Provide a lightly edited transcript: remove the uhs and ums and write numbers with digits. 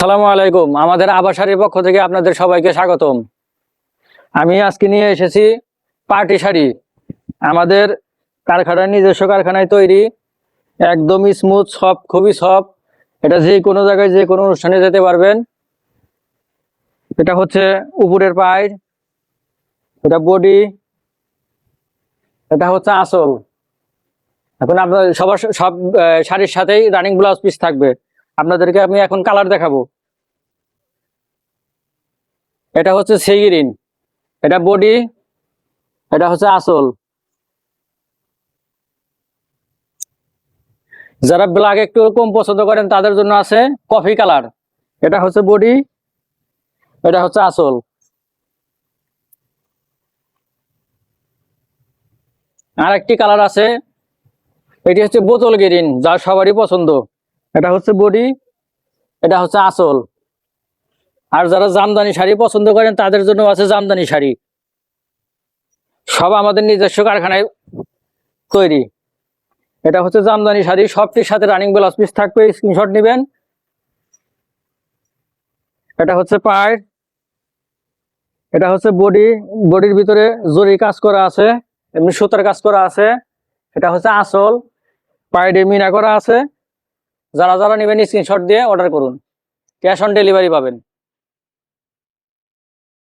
আসসালামু আলাইকুম। আমাদের আবাসারির পক্ষ থেকে আপনাদের সবাইকে স্বাগতম। আমি আজকে নিয়ে এসেছি পার্টি শাড়ি। আমাদের কারখানার নিজস্ব কারখানায় তৈরি, একদমই স্মুথ, সফট, খুবই সফট। এটা যে কোনো জায়গায় যে কোনো অনুষ্ঠানে যেতে পারবেন। এটা হচ্ছে উপরের পাড়, এটা বডি, এটা হচ্ছে আঁচল। এখন আপনার সব শাড়ির সাথেই রানিং ব্লাউজ পিস থাকবে। আপনাদেরকে আমি এখন কালার দেখাবো। এটা হচ্ছে সি গ্রিন, এটা বডি, এটা হচ্ছে আঁচল। যারা ব্ল্যাক একটু কম পছন্দ করেন তাদের জন্য আছে কফি কালার। এটা হচ্ছে বডি, এটা হচ্ছে আঁচল। আর একটি কালার আছে, এটি হচ্ছে বোতল গ্রিন, যা সবারই পছন্দ। এটা হচ্ছে বডি, এটা হচ্ছে আঁচল। আর যারা জামদানি শাড়ি পছন্দ করেন তাদের জন্য আছে জামদানি শাড়ি। সব আমাদের নিজস্ব কারখানায় তৈরি। এটা হচ্ছে জামদানি শাড়ি, সবটির সাথে রানিং ব্লাউজ পিস থাকবে, স্ক্রিনশট নেবেন। এটা হচ্ছে পাড়, এটা হচ্ছে বডি, বডির ভিতরে জরি কাজ করা আছে, এমনি সুতার কাজ করা আছে। এটা হচ্ছে আঁচল, পাড়ে মিনা করা আছে। যারা যারা নেবেন স্ক্রিনশট দিয়ে অর্ডার করুন, ক্যাশ অন ডেলিভারি পাবেন।